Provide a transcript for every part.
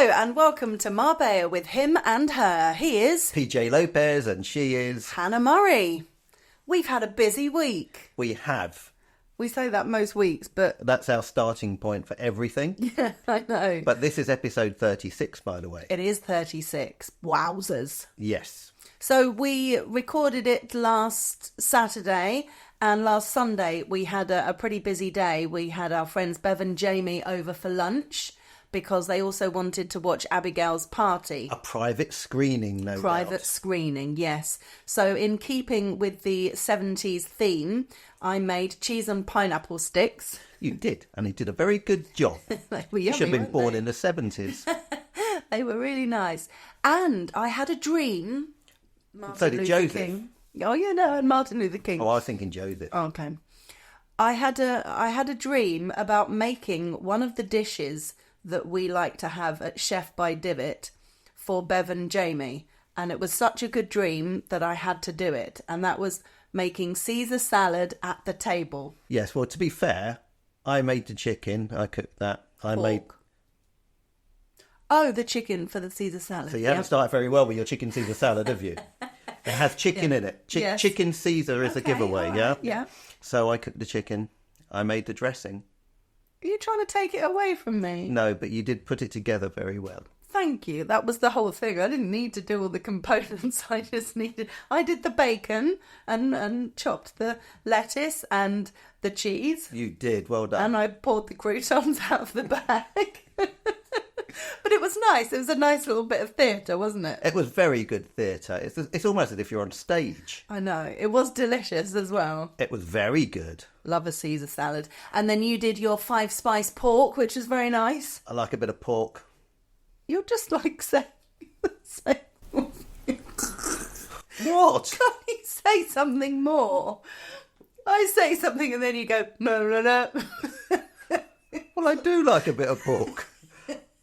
and welcome to Marbella with him and her. He is PJ Lopez and she is Hannah Murray. We've had a busy week. We have. We say that most weeks, but... That's our starting point for everything. Yeah, I know. But this is episode 36, by the way. It is 36. Wowzers. Yes. So we recorded it last Saturday, and last Sunday we had a pretty busy day. We had our friends Bev and Jamie over for lunch, because they also wanted to watch Abigail's party. A private screening, no doubt. Private screening, yes. So in keeping with the 70s theme, I made cheese and pineapple sticks. You did, and you did a very good job. They were yummy, you should have been weren't born they? in the 70s. They were really nice. And I had a dream. So did Joseph. King. Oh, yeah, no, and Martin Luther King. Oh, I was thinking Joseph. Okay. I had a dream about making one of the dishes that we like to have at Chef by Divot for Bev and Jamie. And it was such a good dream that I had to do it. And that was making Caesar salad at the table. Yes, well, to be fair, I made the chicken. I cooked that. Oh, the chicken for the Caesar salad. So you haven't started very well with your chicken Caesar salad, have you? It has chicken in it. Yes. Chicken Caesar is a giveaway, all right. yeah? Yeah. So I cooked the chicken. I made the dressing. Are you trying to take it away from me? No, but you did put it together very well. Thank you. That was the whole thing. I didn't need to do all the components. I did the bacon and chopped the lettuce and the cheese. You did. Well done. And I poured the croutons out of the bag. But it was nice. It was a nice little bit of theatre, wasn't it? It was very good theatre. It's almost as if you're on stage. I know. It was delicious as well. It was very good. Love a Caesar salad. And then you did your 5-spice pork, which was very nice. I like a bit of pork. You're just like saying... What? Can't you say something more? I say something and then you go, no. Well, I do like a bit of pork.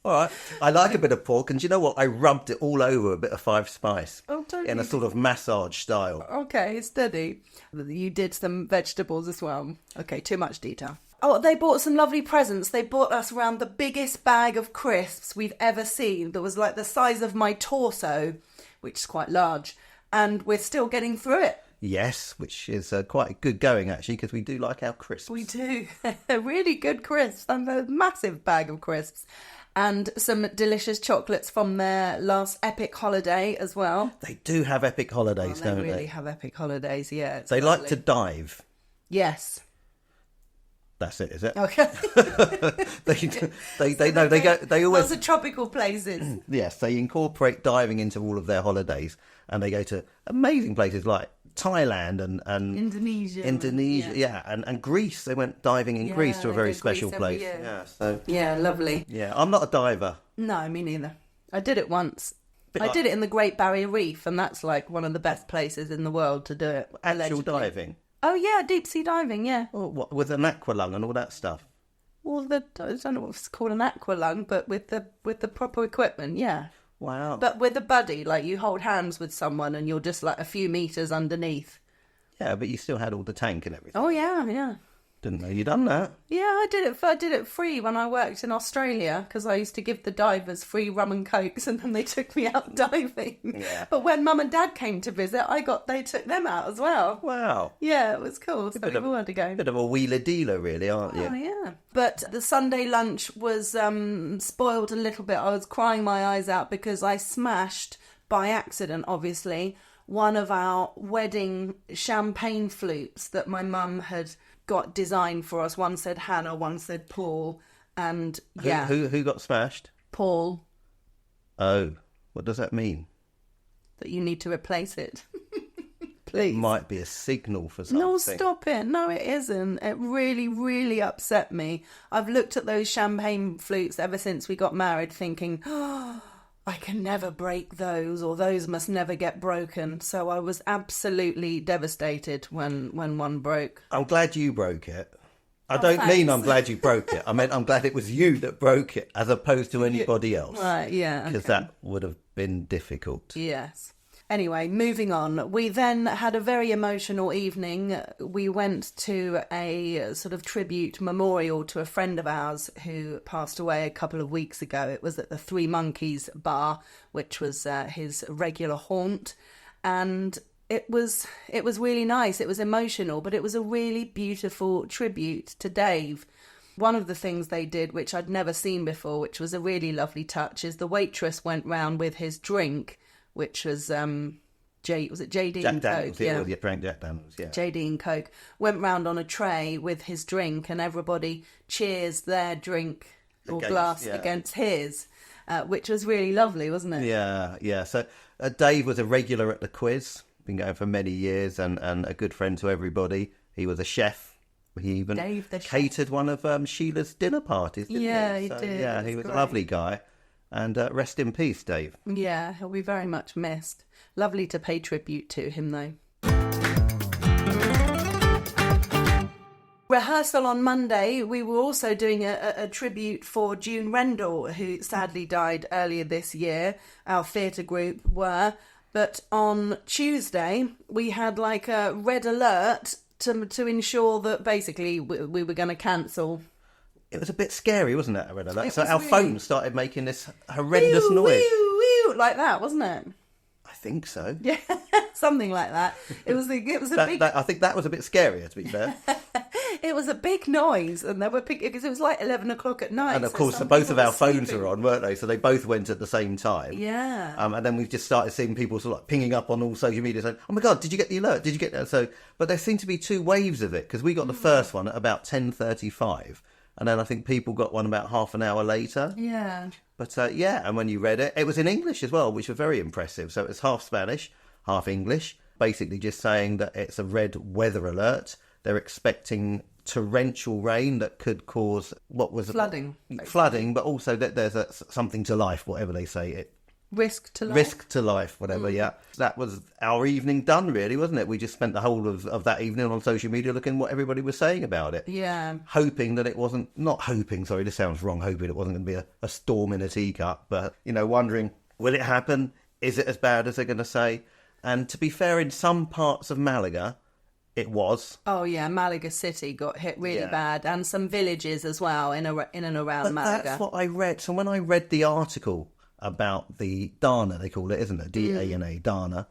All right. I like a bit of pork, and do you know what? I rubbed it all over a bit of 5-spice. Oh, don't in you? a sort of massage style. Okay, steady. You did some vegetables as well. Okay, too much detail. Oh, they bought some lovely presents. They bought us around the biggest bag of crisps we've ever seen. That was like the size of my torso, which is quite large. And we're still getting through it. Yes, which is quite good going, actually, because we do like our crisps. We do. Really good crisps. And a massive bag of crisps. And some delicious chocolates from their last epic holiday as well. They do have epic holidays, don't they? They really have epic holidays, yeah. They like to dive. Yes. That's it, is it? Okay. they always... Lots of tropical places. Yes, they incorporate diving into all of their holidays, and they go to amazing places like Thailand and Indonesia, yeah, and Greece. They went diving in Greece to a very special place. Yeah, lovely. Yeah, I'm not a diver. No, me neither. I did it once. I did it in the Great Barrier Reef, and that's like one of the best places in the world to do it. Actual allegedly. diving. Oh yeah, deep sea diving. Yeah. Oh, what, with an aqualung and all that stuff. Well, I don't know what's called an aqualung, but with the proper equipment, yeah. Wow. But with a buddy, like you hold hands with someone and you're just like a few meters underneath. Yeah, but you still had all the tank and everything. Oh yeah. Didn't know you'd done that. Yeah, I did it free when I worked in Australia, because I used to give the divers free rum and cokes, and then they took me out diving. Yeah. But when Mum and Dad came to visit, they took them out as well. Wow. Yeah, it was cool. So we all had to go. Bit of a wheeler dealer, really, aren't you? Oh yeah. But the Sunday lunch was spoiled a little bit. I was crying my eyes out because I smashed by accident, obviously, one of our wedding champagne flutes that my mum had got designed for us. One said Hannah, one said Paul, and yeah. Who got smashed? Paul. Oh, what does that mean? That you need to replace it. Please. Might be a signal for something. No, stop it. No, it isn't. It really, really upset me. I've looked at those champagne flutes ever since we got married thinking, oh, I can never break those, or those must never get broken. So I was absolutely devastated when one broke. I'm glad you broke it. I don't mean I'm glad you broke it. I meant I'm glad it was you that broke it as opposed to anybody else. Right, yeah. Because that would have been difficult. Yes. Anyway, moving on. We then had a very emotional evening. We went to a sort of tribute memorial to a friend of ours who passed away a couple of weeks ago. It was at the Three Monkeys bar, which was his regular haunt. And it was really nice. It was emotional, but it was a really beautiful tribute to Dave. One of the things they did, which I'd never seen before, which was a really lovely touch, is the waitress went round with his drink, which was was it JD Jack and Daniels, Coke? Yeah, drank Jack Daniels, yeah. JD and Coke went round on a tray with his drink, and everybody cheers their drink or glass against his, which was really lovely, wasn't it? Yeah. So Dave was a regular at the quiz, been going for many years, and a good friend to everybody. He was a chef. He even catered one of Sheila's dinner parties, didn't he? He did. Yeah, he was a lovely guy. And rest in peace, Dave. Yeah, he'll be very much missed. Lovely to pay tribute to him, though. Rehearsal on Monday, we were also doing a tribute for June Rendell, who sadly died earlier this year. Our theatre group were. But on Tuesday, we had like a red alert to ensure that basically we were going to cancel. It was a bit scary, wasn't it, Red Alert? So our phones started making this horrendous noise. Wee, like that, wasn't it? I think so. Yeah, something like that. It was a big... I think that was a bit scarier, to be fair. It was a big noise, and they were because it was like 11 o'clock at night. And of course, both of our phones were on, weren't they? So they both went at the same time. Yeah. And then we've just started seeing people sort of like pinging up on all social media saying, "Oh my God, did you get the alert? Did you get that?" So, but there seemed to be two waves of it, because we got the first one at about 10:35. And then I think people got one about half an hour later. Yeah. But and when you read it, it was in English as well, which was very impressive. So it was half Spanish, half English, basically just saying that it's a red weather alert. They're expecting torrential rain that could cause flooding. Flooding, but also that there's something to life, whatever they say. Risk to life. Risk to life, whatever, yeah. That was our evening done, really, wasn't it? We just spent the whole of that evening on social media looking what everybody was saying about it. Yeah. Hoping that it wasn't, not hoping, sorry, this sounds wrong, hoping it wasn't going to be a storm in a teacup, but, wondering, will it happen? Is it as bad as they're going to say? And to be fair, in some parts of Malaga, it was. Oh, yeah, Malaga City got hit really bad, and some villages as well in and around Malaga. That's what I read. So when I read the article about the Dana, they call it, isn't it? D-A-N-A, Dana.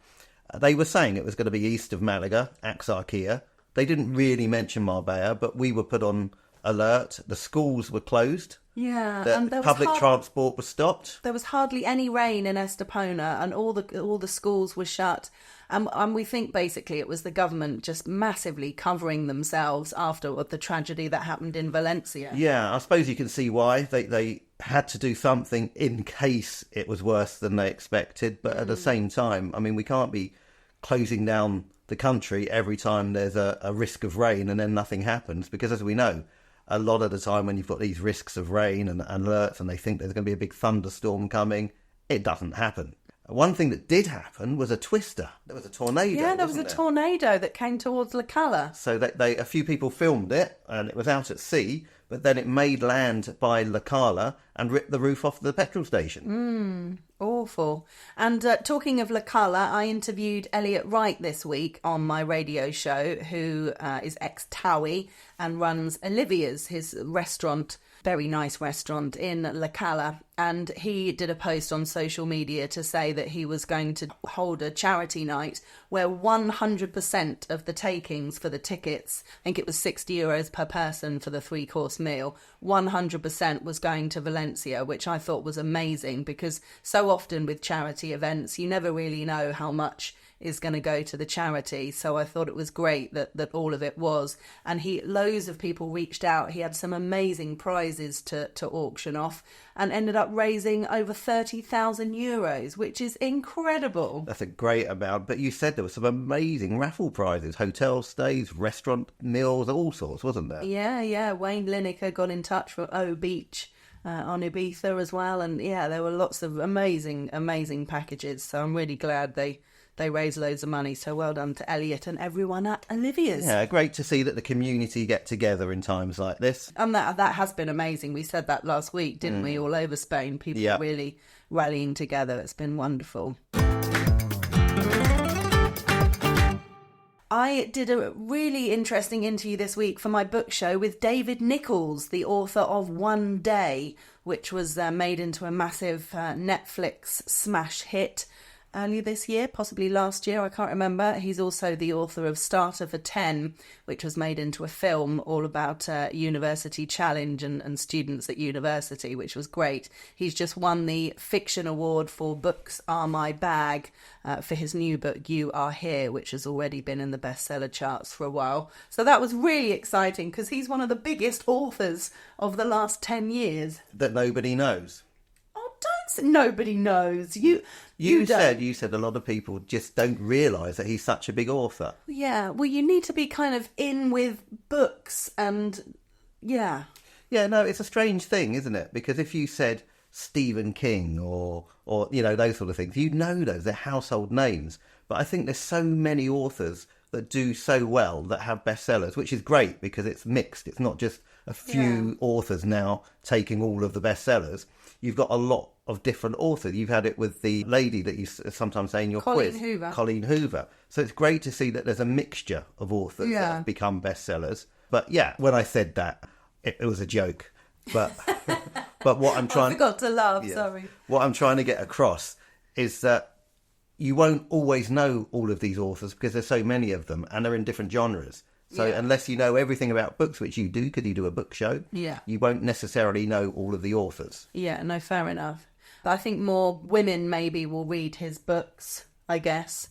They were saying it was going to be east of Malaga, Axarquia. They didn't really mention Marbella, but we were put on alert. The schools were closed. Yeah, and public transport was stopped. There was hardly any rain in Estepona, and all the schools were shut. And we think basically it was the government just massively covering themselves after the tragedy that happened in Valencia. Yeah, I suppose you can see why they had to do something in case it was worse than they expected. But at the same time, I mean, we can't be closing down the country every time there's a risk of rain and then nothing happens, because as we know, a lot of the time when you've got these risks of rain and alerts and they think there's going to be a big thunderstorm coming, it doesn't happen. One thing that did happen was a twister. There was a tornado. Yeah, there was a tornado that came towards La Cala. So a few people filmed it, and it was out at sea, but then it made land by La Cala and ripped the roof off the petrol station. Awful. And talking of La Cala, I interviewed Elliott Wright this week on my radio show, who is ex-Towie and runs Olivias, his restaurant, very nice restaurant in La Cala. And he did a post on social media to say that he was going to hold a charity night where 100% of the takings for the tickets, I think it was €60 per person for the 3-course meal, 100% was going to Valencia, which I thought was amazing, because so often with charity events, you never really know how much is going to go to the charity. So I thought it was great that all of it was. And loads of people reached out. He had some amazing prizes to auction off and ended up raising over €30,000, which is incredible. That's a great amount. But you said there were some amazing raffle prizes, hotel stays, restaurant meals, all sorts, wasn't there? Yeah. Wayne Lineker got in touch from O Beach on Ibiza as well. And yeah, there were lots of amazing packages. So I'm really glad they raised loads of money. So well done to Elliott and everyone at Olivias. Yeah, great to see that the community get together in times like this. And that has been amazing. We said that last week, didn't we? All over Spain, people really rallying together. It's been wonderful. I did a really interesting interview this week for my book show with David Nichols, the author of One Day, which was made into a massive Netflix smash hit earlier this year, possibly last year, I can't remember. He's also the author of Starter for 10, which was made into a film all about university challenge and students at university, which was great. He's just won the Fiction Award for Books Are My Bag for his new book, You Are Here, which has already been in the bestseller charts for a while. So that was really exciting because he's one of the biggest authors of the last 10 years. That nobody knows. Nobody knows. You said a lot of people just don't realise that he's such a big author. Yeah, well, you need to be kind of in with books and yeah. Yeah, no, it's a strange thing, isn't it? Because if you said Stephen King or you know, those sort of things, you know those, they're household names. But I think there's so many authors that do so well that have bestsellers, which is great because it's mixed. It's not just a few authors now taking all of the bestsellers. You've got a lot of different authors. You've had it with the lady that you sometimes say in your quiz, Colleen Hoover. So it's great to see that there's a mixture of authors that have become bestsellers. But yeah, when I said that, it was a joke. But but what I'm trying... I forgot to laugh, sorry. What I'm trying to get across is that you won't always know all of these authors because there's so many of them and they're in different genres. So unless you know everything about books, which you do because you do a book show, you won't necessarily know all of the authors. Yeah, no, fair enough. But I think more women maybe will read his books, I guess.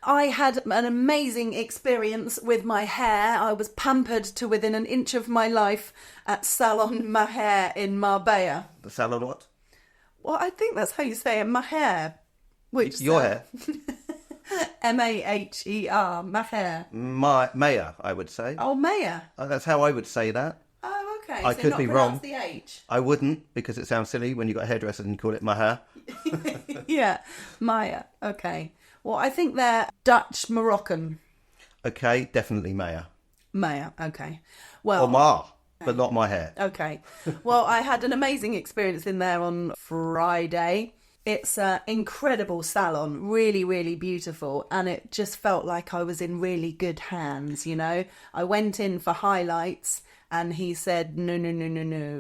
I had an amazing experience with my hair. I was pampered to within an inch of my life at Salon Maher in Marbella. The salon what? Well, I think that's how you say it, Maher. Which your hair? Maher, Maher. Mayor, I would say. Oh, Mayor. That's how I would say that. Oh, okay. I so could not be wrong. The H. I wouldn't because it sounds silly when you've got a hairdresser and you call it Maher. Yeah, Maya. Okay. Well, I think they're Dutch Moroccan. Okay, definitely Mayor. Mayor. Okay. Well. Or Ma, but not my hair. Okay. Well, I had an amazing experience in there on Friday. It's an incredible salon, really, really beautiful, and it just felt like I was in really good hands, you know. I went in for highlights and he said, no,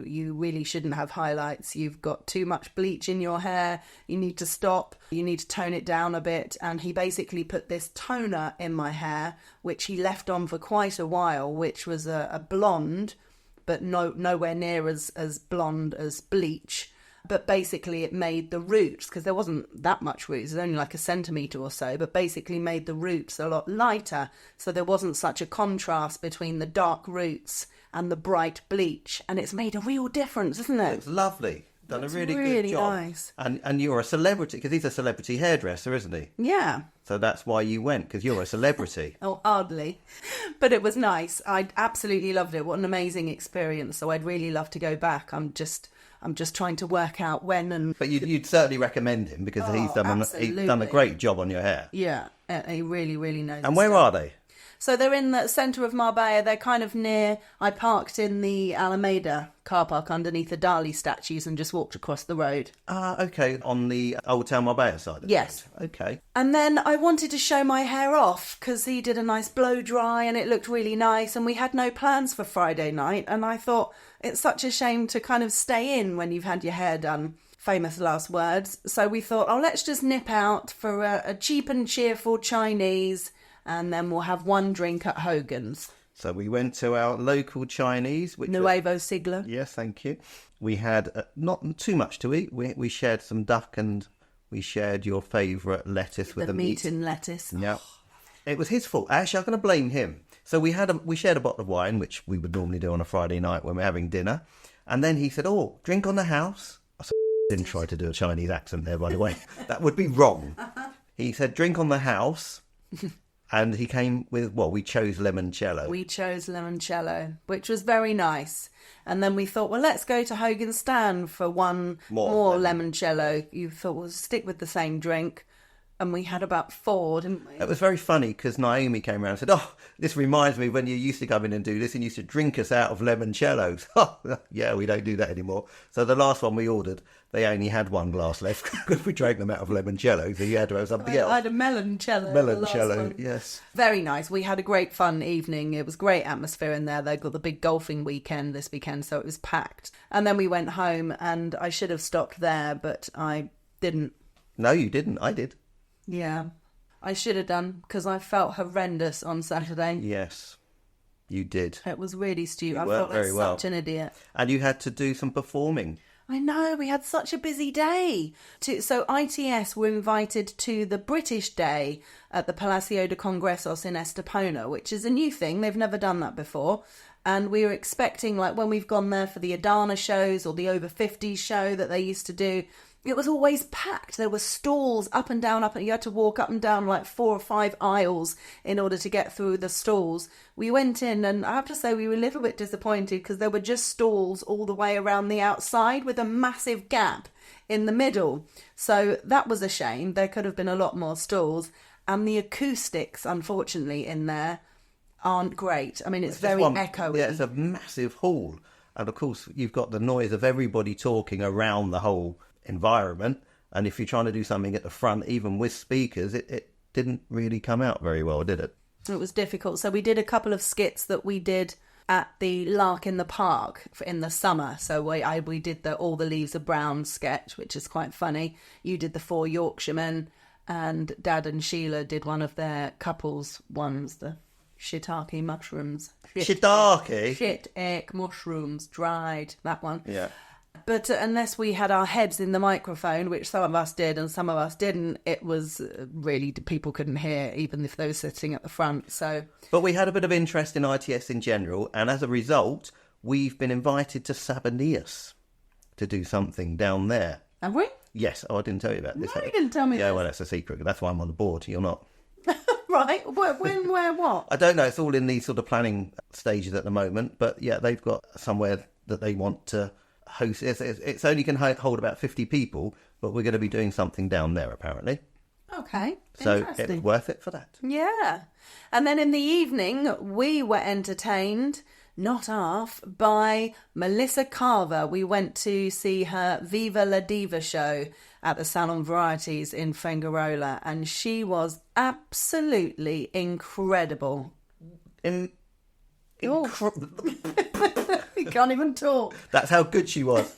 you really shouldn't have highlights. You've got too much bleach in your hair. You need to stop. You need to tone it down a bit. And he basically put this toner in my hair, which he left on for quite a while, which was a blonde, but nowhere near as blonde as bleach. But basically it made the roots, because there wasn't that much roots, there's only like a centimetre or so, but basically made the roots a lot lighter. So there wasn't such a contrast between the dark roots and the bright bleach. And it's made a real difference, isn't it? It's lovely. Done it's a really really good job. Nice. And you're a celebrity, because he's a celebrity hairdresser, isn't he? Yeah. So that's why you went, because you're a celebrity. Oh, hardly. But it was nice. I absolutely loved it. What an amazing experience. So I'd really love to go back. I'm just trying to work out when and... But you'd certainly recommend him because he's done a great job on your hair. Yeah, he really, really knows. And where are they? So they're in the centre of Marbella. They're kind of near... I parked in the Alameda car park underneath the Dali statues and just walked across the road. Okay. On the Old Town Marbella side? Yes. Okay. And then I wanted to show my hair off because he did a nice blow dry and it looked really nice and we had no plans for Friday night and I thought it's such a shame to kind of stay in when you've had your hair done. Famous last words. So we thought, let's just nip out for a cheap and cheerful Chinese and then we'll have one drink at Hogan's. So we went to our local Chinese, which Nuevo Siglo. Yes, thank you. We had not too much to eat. We shared some duck and we shared your favourite lettuce with the meat and lettuce. Yeah, it was his fault. Actually, I'm going to blame him. So we shared a bottle of wine, which we would normally do on a Friday night when we're having dinner, and then he said, "Drink on the house." I didn't try to do a Chinese accent there, by the way. That would be wrong. He said, "Drink on the house." And he came with, we chose limoncello. We chose limoncello, which was very nice. And then we thought, let's go to Hogan's Stand for one more limoncello. You thought, we'll stick with the same drink. and we had about 4, didn't we? It was very funny because Naomi came around and said, "Oh, this reminds me when you used to come in and do this and you used to drink us out of limoncellos." Oh, yeah, we don't do that anymore. So the last one we ordered, they only had 1 glass left because we drank them out of limoncello. So you had to have something else. I had a meloncello. Meloncello, yes. Very nice. We had a great fun evening. It was great atmosphere in there. They got the big golfing weekend this weekend, so it was packed. And then we went home, and I should have stopped there, but I didn't. No, you didn't. I did. Yeah, I should have done, because I felt horrendous on Saturday. Yes, you did. It was really stupid. I worked felt like very well. such an idiot. And you had to do some performing. I know, we had such a busy day. So ITS were invited to the British Day at the Palacio de Congresos in Estepona, which is a new thing. They've never done that before. And we were expecting, like when we've gone there for the Adana shows or the Over 50s show that they used to do, it was always packed. There were stalls up and down, you had to walk up and down like 4 or 5 aisles in order to get through the stalls. We went in, and I have to say we were a little bit disappointed because there were just stalls all the way around the outside with a massive gap in the middle. So that was a shame. There could have been a lot more stalls. And the acoustics, unfortunately, in there aren't great. I mean, it's very echoey. Yeah, it's a massive hall. And of course, you've got the noise of everybody talking around the whole environment, and if you're trying to do something at the front, even with speakers, it didn't really come out very well, did it? It was difficult. So we did a couple of skits that we did at the Lark in the Park in the summer. So we did the All the Leaves Are Brown sketch, which is quite funny. You did the 4 Yorkshiremen, and Dad and Sheila did one of their couples ones, the shiitake mushrooms. Shiitake? Shiitake mushrooms, dried, that one. Yeah. But unless we had our heads in the microphone, which some of us did and some of us didn't, it was really, people couldn't hear, even if they were sitting at the front. So, but we had a bit of interest in ITS in general, and as a result, we've been invited to Sabanias to do something down there. Have we? Yes. Oh, I didn't tell you about this. No, you didn't tell me. Yeah, well, that's a secret. That's why I'm on the board. You're not. Right. When, where, what? I don't know. It's all in these sort of planning stages at the moment. But yeah, they've got somewhere that they want to host. It's only can hold about 50 people, but we're going to be doing something down there apparently. Okay. So it's worth it for that. Yeah. And then in the evening, we were entertained, not half, by Melissa Carver. We went to see her Viva la Diva show at the Salon Varieties in Fuengirola, and she was absolutely incredible. You can't even talk. That's how good she was.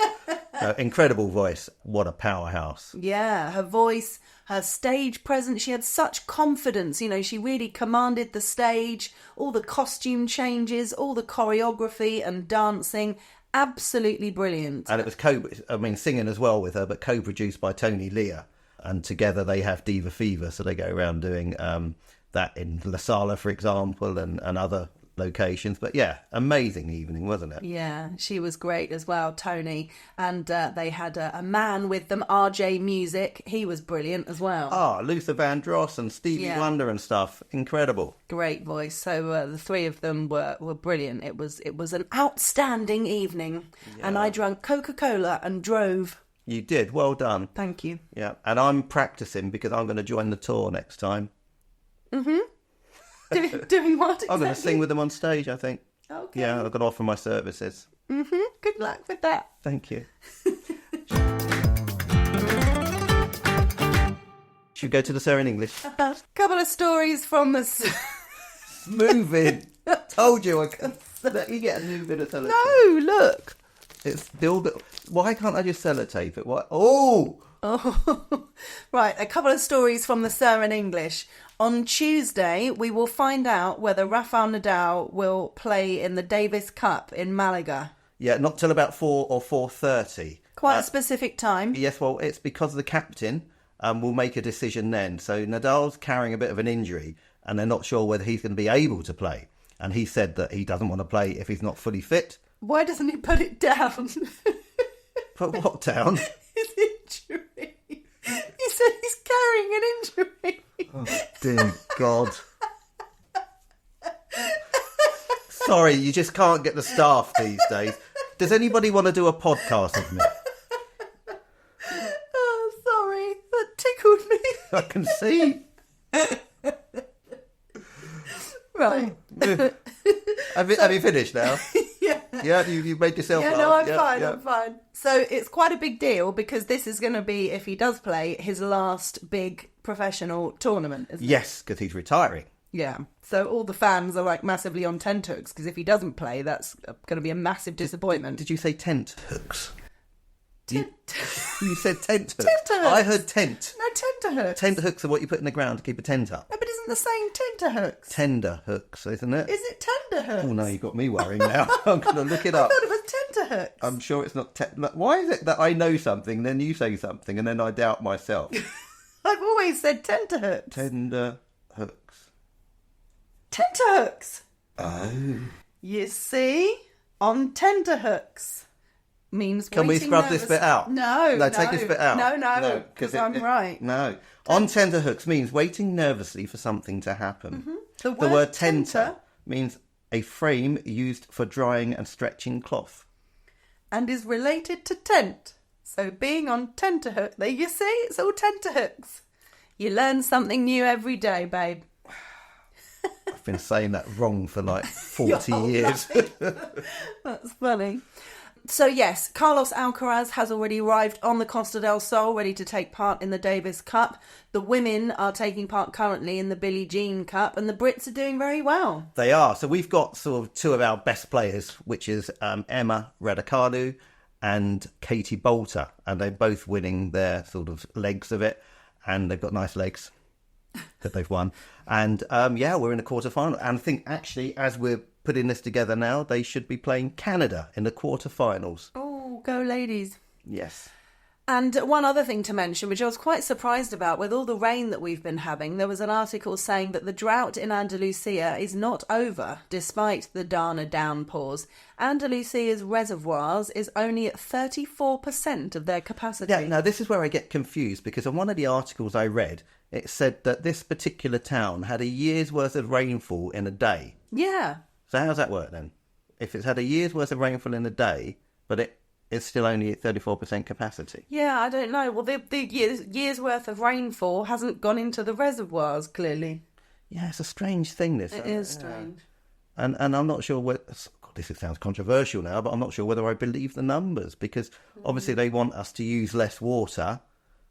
Incredible voice. What a powerhouse. Yeah, her voice, her stage presence. She had such confidence. You know, she really commanded the stage, all the costume changes, all the choreography and dancing. Absolutely brilliant. And it was singing as well with her, but co-produced by Tony Lear. And together they have Diva Fever, so they go around doing that in La Sala, for example, and other locations. But yeah, amazing evening, wasn't it? Yeah, she was great as well, Tony. And they had a man with them, RJ Music. He was brilliant as well. Luther Vandross and Stevie Wonder and stuff. Incredible. Great voice. So the 3 of them were brilliant. It was an outstanding evening. Yeah. And I drank Coca-Cola and drove. You did. Well done. Thank you. Yeah. And I'm practicing because I'm going to join the tour next time. Mm-hmm. Doing what exactly? I'm going to sing with them on stage, I think. Okay. Yeah, I'm going to offer my services. Mm-hmm. Good luck with that. Thank you. Should we go to the Sir in English? A couple of stories from the... Move in. Told you I could let you get a new bit of sellotape. No, look. It's build. Why can't I just sellotape it? Why? Oh! Right, a couple of stories from the Sir in English. On Tuesday, we will find out whether Rafael Nadal will play in the Davis Cup in Malaga. Yeah, not till about 4 or 4:30. Quite a specific time. Yes, well, it's because the captain will make a decision then. So Nadal's carrying a bit of an injury, and they're not sure whether he's going to be able to play. And he said that he doesn't want to play if he's not fully fit. Why doesn't he put it down? Put what down? His injury. He said he's carrying an injury. Oh, dear God. Sorry, you just can't get the staff these days. Does anybody want to do a podcast with me? Oh, sorry. That tickled me. I can see. Right. Have you finished now? Yeah. Yeah, you've made yourself laugh. No, I'm Yeah, fine, yeah. I'm fine. So it's quite a big deal because this is going to be, if he does play, his last big professional tournament, isn't it? Yes, because he's retiring. Yeah. So all the fans are like massively on tenterhooks because if he doesn't play, that's going to be a massive disappointment. Did you say tent hooks? Tent- You said tent hooks. Tenterhooks. I heard tent. No, tenterhooks. Tent hooks are what you put in the ground to keep a tent up. No, but isn't the saying tenterhooks? Tender hooks, isn't it? Is it tenterhooks? Oh, no, you got me worrying now. I'm going to look it I up. thought it was tenterhooks. I'm sure it's not... Why is it that I know something, then you say something, and then I doubt myself? I've always said tenterhooks. Tender hooks. Tenterhooks. Oh. You see? On tenterhooks. Means Can we waiting scrub this bit out? No, take this bit out. No, because I'm right. No. On tender hooks means waiting nervously for something to happen. Mm-hmm. The word tenter means a frame used for drying and stretching cloth. And is related to tent. So being on tenterhook, there you see, it's all tenterhooks. You learn something new every day, babe. I've been saying that wrong for like 40 Your whole years. That's funny. So yes, Carlos Alcaraz has already arrived on the Costa del Sol, ready to take part in the Davis Cup. The women are taking part currently in the Billie Jean Cup, and the Brits are doing very well. They are. So we've got sort of two of our best players, which is Emma Raducanu and Katie Bolter, and they're both winning their sort of legs of it, and they've got nice legs that they've won. And we're in the quarterfinal, and I think actually as we're putting this together now, they should be playing Canada in the quarterfinals. Oh, go ladies. Yes. And one other thing to mention, which I was quite surprised about, with all the rain that we've been having, there was an article saying that the drought in Andalusia is not over, despite the Dana downpours. Andalusia's reservoirs is only at 34% of their capacity. Yeah, now this is where I get confused, because on one of the articles I read, it said that this particular town had a year's worth of rainfall in a day. Yeah. So how does that work then? If it's had a year's worth of rainfall in a day, but it's still only at 34% capacity. Yeah, I don't know. Well, the year's worth of rainfall hasn't gone into the reservoirs, clearly. Yeah, it's a strange thing, this. It is strange. And I'm not sure God, this sounds controversial now, but I'm not sure whether I believe the numbers, because obviously they want us to use less water.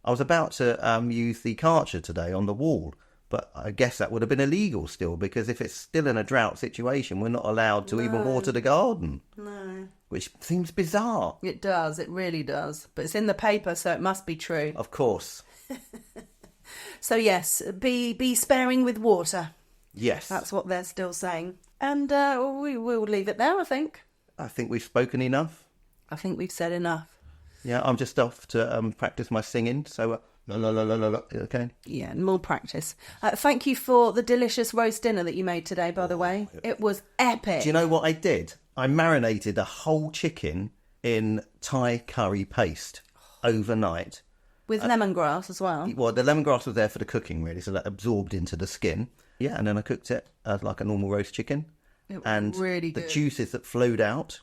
I was about to use the Karcher today on the wall, but I guess that would have been illegal still, because if it's still in a drought situation, we're not allowed to even water the garden. No. Which seems bizarre. It does, it really does. But it's in the paper, so it must be true. Of course. So yes, be sparing with water. Yes. That's what they're still saying. And we will leave it there, I think. I think we've spoken enough. I think we've said enough. Yeah, I'm just off to practice my singing, so... La, la, la, la, la, la. Okay. Yeah, and more practice. Thank you for the delicious roast dinner that you made today, by the way. It was epic. Do you know what I did? I marinated a whole chicken in Thai curry paste overnight. With lemongrass as well. Well, the lemongrass was there for the cooking, really, so that absorbed into the skin. Yeah, and then I cooked it as like a normal roast chicken. It was and really good. The juices that flowed out,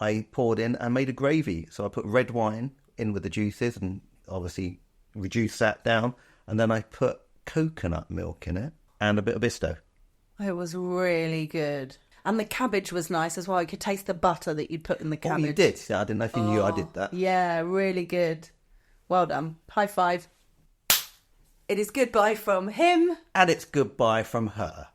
I poured in and made a gravy. So I put red wine in with the juices and obviously reduce that down, and then I put coconut milk in it and a bit of bisto. It was really good. And the cabbage was nice as well. You could taste the butter that you'd put in the cabbage. Oh, you did? Yeah, I didn't know if you knew I did that. Yeah, really good. Well done. High five. It is goodbye from him. And it's goodbye from her.